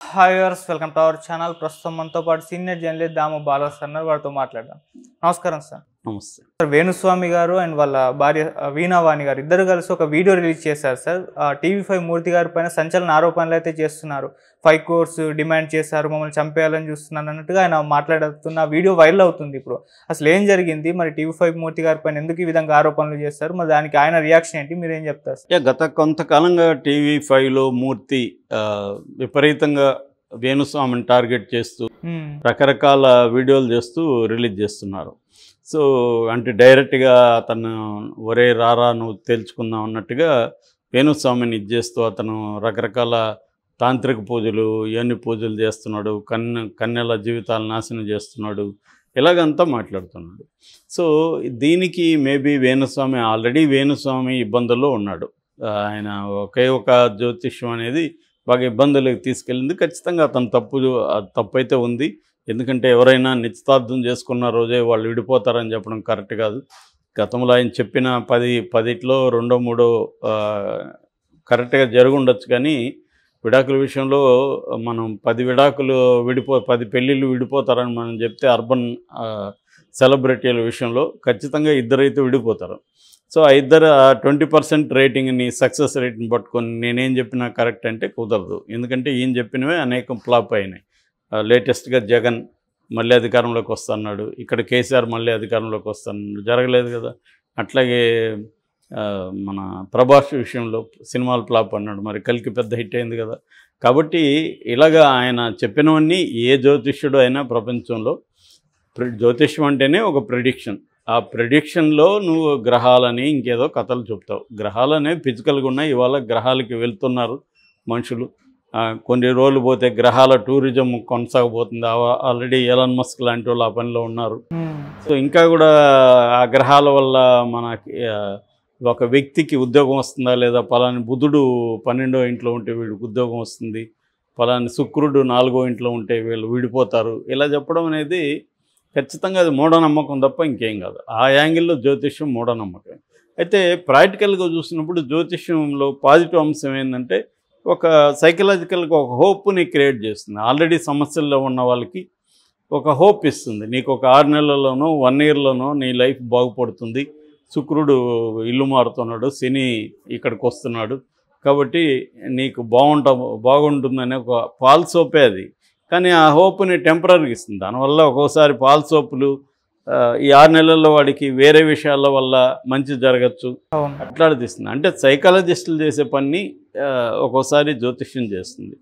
Hi viewers, welcome to our channel. ప్రస్తుతం మనతో పాటు సీనియర్ జర్నలిస్ట్ దాము బాలస్ అన్నారు. వారితో మాట్లాడదాం. నమస్కారం సార్. నమస్తే. సార్, వేణుస్వామి గారు అండ్ వాళ్ళ భార్య వీణావాణి గారు ఇద్దరు కలిసి ఒక వీడియో రిలీజ్ చేశారు సార్. టీవీ5 మూర్తి గారి పైన సంచలన ఆరోపణలు అయితే చేస్తున్నారు. 5 crores డిమాండ్ చేశారు, మమ్మల్ని చంపేయాలని చూస్తున్నాను అన్నట్టుగా ఆయన మాట్లాడుతున్న వీడియో వైరల్ అవుతుంది ఇప్పుడు. అసలు ఏం జరిగింది, మరి టీవీ5 మూర్తి గారి పైన ఎందుకు ఈ విధంగా ఆరోపణలు చేస్తారు, మరి దానికి ఆయన రియాక్షన్ ఏంటి, మీరు ఏం చెప్తారు సార్? గత కొంతకాలంగా టీవీ5లో మూర్తి విపరీతంగా వేణుస్వామిని టార్గెట్ చేస్తూ రకరకాల వీడియోలు చేస్తూ రిలీజ్ చేస్తున్నారు. సో అంటే డైరెక్ట్గా అతను ఒరే రారా నువ్వు తేల్చుకుందాం అన్నట్టుగా వేణుస్వామిని ఇచ్చేస్తూ అతను రకరకాల తాంత్రిక పూజలు ఇవన్నీ పూజలు చేస్తున్నాడు, కన్యల జీవితాలు నాశనం చేస్తున్నాడు, ఇలాగంతా మాట్లాడుతున్నాడు. సో దీనికి మేబీ ఆల్రెడీ వేణుస్వామి ఇబ్బందుల్లో ఉన్నాడు. ఆయన ఒకే ఒక జ్యోతిష్యం అనేది బాగా ఇబ్బందులకు తీసుకెళ్ళింది. ఖచ్చితంగా అతను తప్పు అయితే ఉంది. ఎందుకంటే ఎవరైనా నిశ్చితార్థం చేసుకున్న రోజే వాళ్ళు విడిపోతారని చెప్పడం కరెక్ట్ కాదు. గతంలో ఆయన చెప్పిన 10లో 2-3 కరెక్ట్గా జరుగుండొచ్చు, కానీ విడాకుల విషయంలో మనం 10 పెళ్ళిళ్ళు విడిపోతారని మనం చెప్తే అర్బన్ సెలబ్రిటీల విషయంలో ఖచ్చితంగా ఇద్దరైతే విడిపోతారు. సో ఆ ఇద్దరు 20% రేటింగ్ని సక్సెస్ రేట్ని పట్టుకొని నేనేం చెప్పినా కరెక్ట్ అంటే కుదరదు. ఎందుకంటే ఈయన చెప్పినవే అనేకం ఫ్లాప్ అయినాయి. లేటెస్ట్గా జగన్ మళ్ళీ అధికారంలోకి వస్తున్నాడు, ఇక్కడ కేసీఆర్ మళ్ళీ అధికారంలోకి వస్తున్నాడు, జరగలేదు కదా. అట్లాగే మన ప్రభాస్ విషయంలో సినిమాలు ఫ్లాప్ అన్నాడు, మరి కల్కి పెద్ద హిట్ అయింది కదా. కాబట్టి ఇలాగా ఆయన చెప్పినవన్నీ ఏ జ్యోతిష్యుడు అయినా ప్రపంచంలో జ్యోతిష్యం అంటేనే ఒక ప్రెడిక్షన్. ఆ ప్రెడిక్షన్లో నువ్వు గ్రహాలని ఇంకేదో కథలు చెప్తావు. గ్రహాలు అనేవి ఫిజికల్గా ఉన్నాయి. ఇవాళ గ్రహాలకి వెళ్తున్నారు మనుషులు. కొన్ని రోజులు పోతే గ్రహాల టూరిజం కొనసాగబోతుంది. ఆల్రెడీ ఎలాన్ మస్క్ లాంటి వాళ్ళు ఆ పనిలో ఉన్నారు. సో ఇంకా కూడా ఆ గ్రహాల వల్ల మనకి ఒక వ్యక్తికి ఉద్యోగం వస్తుందా లేదా, పలాని బుధుడు 12వ ఇంట్లో ఉంటే వీడికి ఉద్యోగం వస్తుంది, పలాని శుక్రుడు 4వ ఇంట్లో ఉంటే వీళ్ళు విడిపోతారు, ఇలా చెప్పడం అనేది ఖచ్చితంగా అది మూఢనమ్మకం తప్ప ఇంకేం కాదు. ఆ యాంగిల్లో జ్యోతిష్యం మూఢనమ్మకం. అయితే ప్రాక్టికల్గా చూసినప్పుడు జ్యోతిష్యంలో పాజిటివ్ అంశం ఏంటంటే ఒక సైకలాజికల్గా ఒక హోప్ని క్రియేట్ చేస్తుంది. ఆల్రెడీ సమస్యల్లో ఉన్న వాళ్ళకి ఒక హోప్ ఇస్తుంది. నీకు ఒక 6 నెలల్లోనో 1 ఇయర్లోనో నీ లైఫ్ బాగుపడుతుంది, శుక్రుడు ఇల్లు మారుతున్నాడు, శని ఇక్కడికి వస్తున్నాడు, కాబట్టి నీకు బాగుంటుందనే ఒక ఫాల్స్ హోపే అది. కానీ ఆ హోప్ని టెంపరీగా ఇస్తుంది. దానివల్ల ఒక్కోసారి ఫాల్స్ హోప్లు ఈ 6 నెలల్లో వాడికి వేరే విషయాల వల్ల మంచి జరగచ్చు, అట్లా తీస్తుంది. అంటే సైకాలజిస్టులు చేసే పని ఒక్కోసారి జ్యోతిష్యం చేస్తుంది.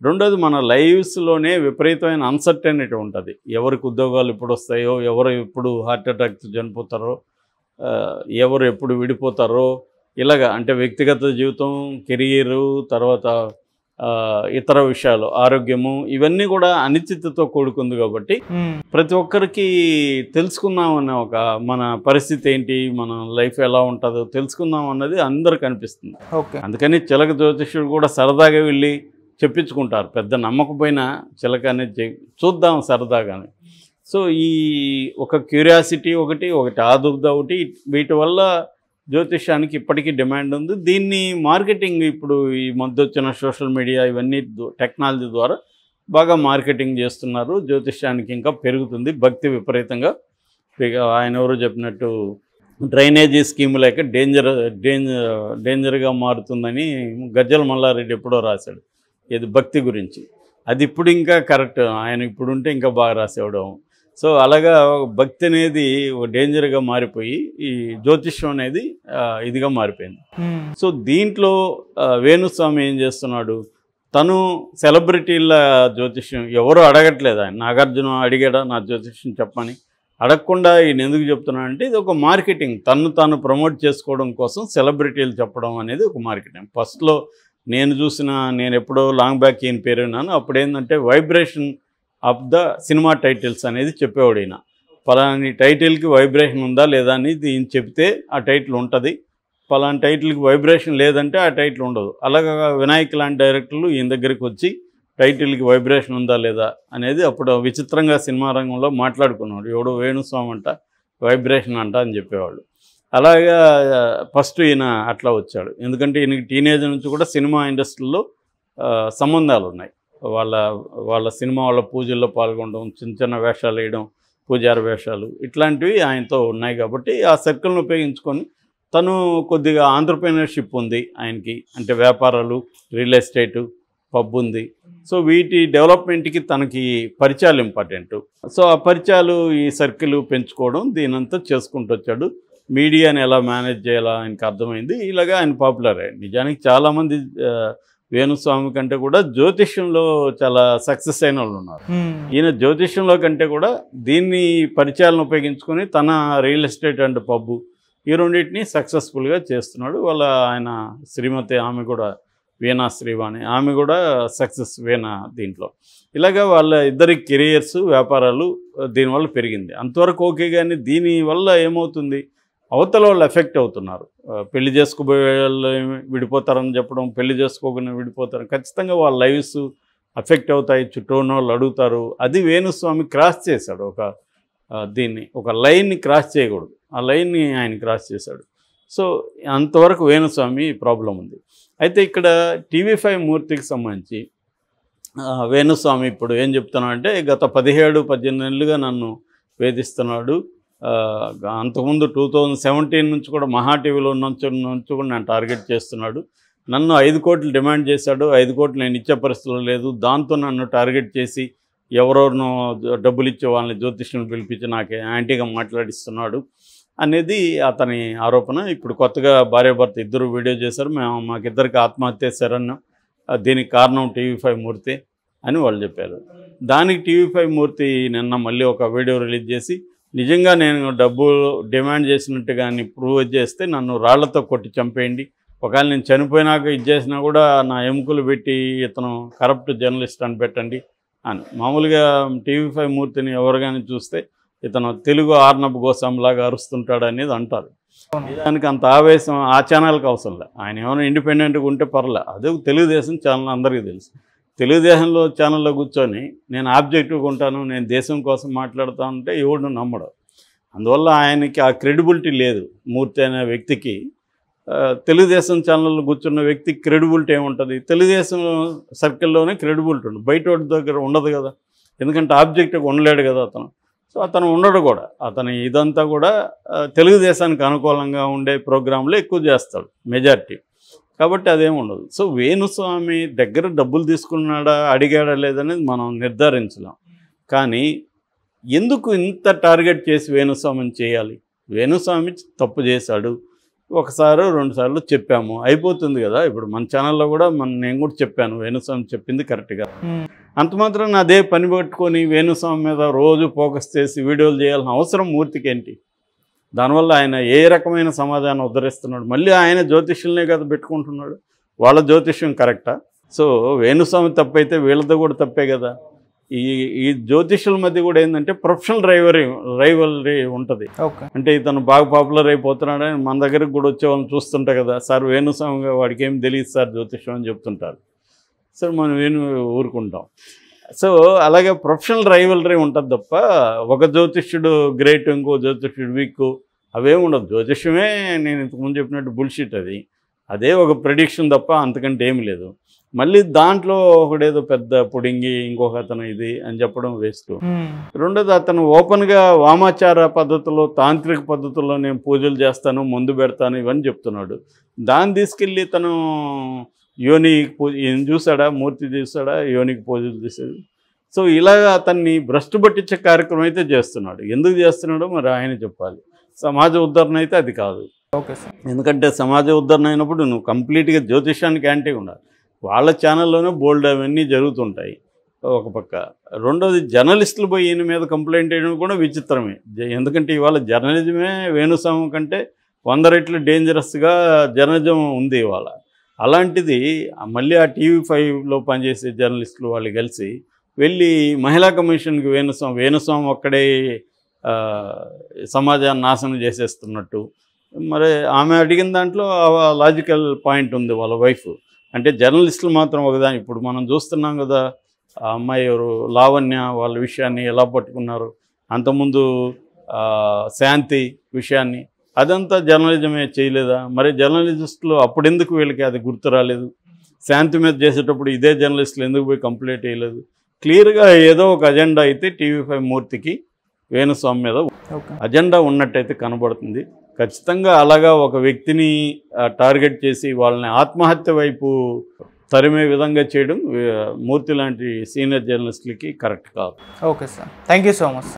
రెండోది, మన లైవ్స్లోనే విపరీతమైన అన్సర్టెనిటీ ఉంటుంది. ఎవరికి ఉద్యోగాలు ఎప్పుడు వస్తాయో, ఎవరు ఎప్పుడు హార్ట్ అటాక్తో చనిపోతారో, ఎవరు ఎప్పుడు విడిపోతారో, ఇలాగా అంటే వ్యక్తిగత జీవితం, కెరీరు, తర్వాత ఇతర విషయాలు, ఆరోగ్యము, ఇవన్నీ కూడా అనిశ్చితతో కూడుకుంది. కాబట్టి ప్రతి ఒక్కరికి తెలుసుకుందామన్న ఒక మన పరిస్థితి ఏంటి, మన లైఫ్ ఎలా ఉంటుందో తెలుసుకుందాం అన్నది అందరికి అనిపిస్తుంది. అందుకని చిలక జ్యోతిష్యుడు కూడా సరదాగా వెళ్ళి చెప్పించుకుంటారు. పెద్ద నమ్మకపోయినా చిలక అనేది చూద్దాం సరదాగానే. సో ఈ ఒక క్యూరియాసిటీ ఒకటి ఆదుర్ద ఒకటి, వీటి వల్ల జ్యోతిష్యానికి ఇప్పటికీ డిమాండ్ ఉంది. దీన్ని మార్కెటింగ్ ఇప్పుడు ఈ మధ్య వచ్చిన సోషల్ మీడియా ఇవన్నీ టెక్నాలజీ ద్వారా బాగా మార్కెటింగ్ చేస్తున్నారు. జ్యోతిష్యానికి ఇంకా పెరుగుతుంది భక్తి విపరీతంగా. ఆయన ఎవరో చెప్పినట్టు డ్రైనేజీ స్కీమ్ లేక డేంజర్గా మారుతుందని గజ్జల మల్లారెడ్డి ఎప్పుడో రాశాడు, ఇది భక్తి గురించి. అది ఇప్పుడు ఇంకా కరెక్ట్, ఆయన ఇప్పుడుంటే ఇంకా బాగా రాసేవాడు. సో అలాగా భక్తి అనేది డేంజర్గా మారిపోయి ఈ జ్యోతిష్యం అనేది ఇదిగా మారిపోయింది. సో దీంట్లో వేణుస్వామి ఏం చేస్తున్నాడు, తను సెలబ్రిటీల జ్యోతిష్యం ఎవరు అడగట్లేదు. ఆయన నాగార్జున అడిగాడా నా జ్యోతిష్యం చెప్పని, అడగకుండా ఈయన ఎందుకు చెప్తున్నాడంటే ఇది ఒక మార్కెటింగ్. తాను ప్రమోట్ చేసుకోవడం కోసం సెలబ్రిటీలు చెప్పడం అనేది ఒక మార్కెటింగ్. ఫస్ట్లో నేను ఎప్పుడో లాంగ్ బ్యాక్ ఈయన పేరు విన్నాను. అప్పుడు ఏంటంటే vibration of the cinema titles అనేది చెప్పేవాడు. ఈయన పలాని టైటిల్కి వైబ్రేషన్ ఉందా లేదా అనేది ఈయన చెప్తే ఆ టైటిల్ ఉంటుంది, పలాని టైటిల్కి వైబ్రేషన్ లేదంటే ఆ టైటిల్ ఉండదు. అలాగా వినాయక్ లాంటి డైరెక్టర్లు ఈయన దగ్గరికి వచ్చి టైటిల్కి వైబ్రేషన్ ఉందా లేదా అనేది అప్పుడు విచిత్రంగా సినిమా రంగంలో మాట్లాడుకున్నాడు. ఎవడో వేణుస్వామి అంట వైబ్రేషన్ అంట అని చెప్పేవాళ్ళు. అలాగా ఫస్ట్ ఈయన అట్లా వచ్చాడు. ఎందుకంటే ఈయనకి టీనేజ్ నుంచి కూడా సినిమా ఇండస్ట్రీలో సంబంధాలు ఉన్నాయి. వాళ్ళ వాళ్ళ సినిమా వాళ్ళ పూజల్లో పాల్గొనడం, చిన్న చిన్న వేషాలు వేయడం, పూజారి వేషాలు ఇట్లాంటివి ఆయనతో ఉన్నాయి. కాబట్టి ఆ సర్కిల్ని ఉపయోగించుకొని తను కొద్దిగా ఆంటర్‌ప్రెన్యూర్‌షిప్ ఉంది ఆయనకి. అంటే వ్యాపారాలు, రియల్ ఎస్టేటు, పబ్ ఉంది. సో వీటి డెవలప్మెంట్కి తనకి పరిచయాలు ఇంపార్టెంటు. సో ఆ పరిచయాలు ఈ సర్కిల్ పెంచుకోవడం దీనంతా చేసుకుంటూ వచ్చాడు. మీడియాని ఎలా మేనేజ్ చేయాలో ఆయనకు అర్థమైంది. ఇలాగా ఆయన పాపులర్ అయ్యాడు. నిజానికి చాలామంది వేణుస్వామి కంటే కూడా జ్యోతిష్యంలో చాలా సక్సెస్ అయిన వాళ్ళు ఉన్నారు. ఈయన జ్యోతిష్యంలో కంటే కూడా దీన్ని పరిచయాలను ఉపయోగించుకొని తన రియల్ ఎస్టేట్ అండ్ పబ్బు ఈ రెండింటిని సక్సెస్ఫుల్గా చేస్తున్నాడు. వాళ్ళ ఆయన శ్రీమతి ఆమె కూడా వీణా శ్రీవాణి, ఆమె కూడా సక్సెస్ వీణా దీంట్లో. ఇలాగా వాళ్ళ ఇద్దరి కెరియర్స్, వ్యాపారాలు దీనివల్ల పెరిగింది. అంతవరకు ఓకే. కానీ దీనివల్ల ఏమవుతుంది, అవతల వాళ్ళు ఎఫెక్ట్ అవుతున్నారు. పెళ్లి చేసుకోబోయే వాళ్ళు విడిపోతారని చెప్పడం, పెళ్లి చేసుకోకుండా విడిపోతారు, ఖచ్చితంగా వాళ్ళ లైవ్స్ అఫెక్ట్ అవుతాయి. చుట్టూ ఉన్న వాళ్ళు అడుగుతారు. అది వేణుస్వామి క్రాస్ చేశాడు. దీన్ని ఒక లైన్ని క్రాస్ చేయకూడదు, ఆ లైన్ని ఆయన క్రాస్ చేశాడు. సో అంతవరకు వేణుస్వామి ప్రాబ్లం ఉంది. అయితే ఇక్కడ టీవీ5 మూర్తికి సంబంధించి వేణుస్వామి ఇప్పుడు ఏం చెప్తున్నాడంటే, గత 17-18 నెలలుగా నన్ను వేధిస్తున్నాడు. అంతకుముందు 2017 నుంచి కూడా మహా టీవీలో నుంచి కూడా నన్ను టార్గెట్ చేస్తున్నాడు. నన్ను 5 కోట్లు డిమాండ్ చేశాడు. 5 కోట్లు నేను ఇచ్చే పరిస్థితుల్లో లేదు. దాంతో నన్ను టార్గెట్ చేసి ఎవరెవరినో డబ్బులు ఇచ్చే వాళ్ళని జ్యోతిష్యం పిలిపించి నాకే యాంటీగా మాట్లాడిస్తున్నాడు అనేది అతని ఆరోపణ. ఇప్పుడు కొత్తగా భార్యాభర్త ఇద్దరు వీడియో చేశారు. మాకిద్దరికి ఆత్మహత్య శరణ్య, దీనికి కారణం టీవీ5 మూర్తి అని వాళ్ళు చెప్పారు. దానికి టీవీ5 మూర్తి నిన్న మళ్ళీ ఒక వీడియో రిలీజ్ చేసి, నిజంగా నేను డబ్బులు డిమాండ్ చేసినట్టుగా ప్రూవ్ చేస్తే నన్ను రాళ్లతో కొట్టి చంపేయండి, ఒకవేళ నేను చనిపోయినాక ఇది చేసినా కూడా నా ఎముకలు పెట్టి ఇతను కరప్ట్ జర్నలిస్ట్ అని పెట్టండి అని. మామూలుగా టీవీ5 మూర్తిని ఎవరు కానీ చూస్తే ఇతను తెలుగు ఆర్నబ్ గోస్వామిలాగా అరుస్తుంటాడు అనేది అంటారు. దానికి అంత ఆవేశం ఆ ఛానల్కి అవసరం లేదు. ఆయన ఏమైనా ఇండిపెండెంట్గా ఉంటే పర్లే. అదే తెలుగుదేశం ఛానల్ అందరికీ తెలుసు. తెలుగుదేశంలో ఛానల్లో కూర్చొని నేను ఆబ్జెక్టివ్గా ఉంటాను, నేను దేశం కోసం మాట్లాడుతూ ఉంటే ఎవడు నమ్మడు. అందువల్ల ఆయనకి ఆ క్రెడిబిలిటీ లేదు. మూర్తి అనే వ్యక్తికి తెలుగుదేశం ఛానల్లో కూర్చున్న వ్యక్తికి క్రెడిబిలిటీ ఏముంటుంది? తెలుగుదేశం సర్కిల్లోనే క్రెడిబిలిటీ ఉంటుంది, బయట వాడి దగ్గర ఉండదు కదా. ఎందుకంటే ఆబ్జెక్టివ్గా ఉండలేడు కదా అతను. సో అతను ఉండడు కూడా. అతని ఇదంతా కూడా తెలుగుదేశానికి అనుకూలంగా ఉండే ప్రోగ్రాంలు ఎక్కువ చేస్తాడు మెజారిటీ. కాబట్టి అదేమి ఉండదు. సో వేణుస్వామి దగ్గర డబ్బులు తీసుకున్నాడా, అడిగాడా లేదనేది మనం నిర్ధారించలేం. కానీ ఎందుకు ఇంత టార్గెట్ చేసి వేణుస్వామిని చేయాలి? వేణుస్వామి తప్పు చేశాడు, ఒకసారి 2 సార్లు చెప్పాము, అయిపోతుంది కదా. ఇప్పుడు మన ఛానల్లో కూడా నేను కూడా చెప్పాను, వేణుస్వామి చెప్పింది కరెక్ట్గా. అంత మాత్రం అదే పని పెట్టుకొని వేణుస్వామి మీద రోజు ఫోకస్ చేసి వీడియోలు చేయాల్సిన అవసరం మూర్తికి ఏంటి? దానివల్ల ఆయన ఏ రకమైన సమాధానం ఉద్ధరిస్తున్నాడు? మళ్ళీ ఆయన జ్యోతిష్యులనే కదా పెట్టుకుంటున్నాడు. వాళ్ళ జ్యోతిష్యం కరెక్టా? సో వేణుస్వామి తప్పైతే వీళ్ళతో కూడా తప్పే కదా. ఈ జ్యోతిష్యుల మధ్య కూడా ఏంటంటే ప్రొఫెషనల్ రైవలరీ ఉంటుంది. అంటే ఇతను బాగా పాపులర్ అయిపోతున్నాడని మన దగ్గరకు కూడా వచ్చే వాళ్ళని చూస్తుంటా కదా, సార్ వేణుస్వామి వాడికి ఏం తెలియదు సార్ జ్యోతిష్యం అని చెప్తుంటారు. సార్ మనం ఊరుకుంటాం. సో అలాగే ప్రొఫెషనల్ రైవలరీ ఉంటుంది తప్ప ఒక జ్యోతిష్యుడు గ్రేట్, ఇంకో జ్యోతిష్యుడు వీక్, అవేమి ఉండదు. జ్యోతిష్యమే నేను ఇంతకుముందు చెప్పినట్టు బుల్షిట్. అదే ఒక ప్రెడిక్షన్ తప్ప అంతకంటే ఏమి లేదు. మళ్ళీ దాంట్లో ఒకడేదో పెద్ద పుడింగి, ఇంకొక అతను ఇది అని చెప్పడం వేస్ట్. రెండోది, అతను ఓపెన్గా వామాచార పద్ధతిలో, తాంత్రిక పద్ధతుల్లో నేను పూజలు చేస్తాను, ముందు పెడతాను ఇవన్నీ చెప్తున్నాడు. దాన్ని తీసుకెళ్ళి తను యోనికి పూజ చూసాడా, మూర్తి చూసాడా యోనికి పూజలు చేసేది? సో ఇలాగ అతన్ని భ్రష్టు పట్టించే కార్యక్రమం అయితే చేస్తున్నాడు. ఎందుకు చేస్తున్నాడో మరి ఆయన చెప్పాలి. సమాజ ఉద్ధరణ అయితే అది కాదు. ఎందుకంటే సమాజ ఉద్ధరణ అయినప్పుడు నువ్వు కంప్లీట్గా జ్యోతిష్యానికి యాంటీ ఉండాలి. వాళ్ళ ఛానల్లోనే బోల్డ్ అవన్నీ జరుగుతుంటాయి ఒక పక్క. రెండోది, జర్నలిస్టులు పోయి ఈయన మీద కంప్లైంట్ చేయడం కూడా విచిత్రమే. ఎందుకంటే ఇవాళ జర్నలిజమే వేణుస్వామి కంటే 100 రెట్లు డేంజరస్గా జర్నలిజం ఉంది ఇవాళ. అలాంటిది మళ్ళీ ఆ టీవీ5లో పనిచేసే జర్నలిస్టులు వాళ్ళు కలిసి వెళ్ళి మహిళా కమిషన్కి వేణుస్వామి ఒక్కడే సమాజాన్ని నాశనం చేసేస్తున్నట్టు. మరి ఆమె అడిగిన దాంట్లో లాజికల్ పాయింట్ ఉంది. వాళ్ళ వైఫ్ అంటే జర్నలిస్టులు మాత్రం ఒకదాని. ఇప్పుడు మనం చూస్తున్నాం కదా, ఆ అమ్మాయి ఎవరు లావణ్య వాళ్ళ విషయాన్ని ఎలా పట్టుకున్నారు, అంతకుముందు శాంతి విషయాన్ని, అదంతా జర్నలిజమే చేయలేదా? మరి జర్నలిస్టులు అప్పుడెందుకు వీళ్ళకి అది గుర్తు రాలేదు? శాంతి మీద చేసేటప్పుడు ఇదే జర్నలిస్టులు ఎందుకు పోయి కంప్లైంట్ చేయలేదు? క్లియర్గా ఏదో ఒక అజెండా అయితే టీవీ5 మూర్తికి వేణుస్వామి మీద అజెండా ఉన్నట్టయితే కనబడుతుంది. ఖచ్చితంగా అలాగా ఒక వ్యక్తిని టార్గెట్ చేసి వాళ్ళని ఆత్మహత్య వైపు తరిమే విధంగా చేయడం మూర్తి లాంటి సీనియర్ జర్నలిస్టులకి కరెక్ట్ కాదు. Okay sir, thank you so much.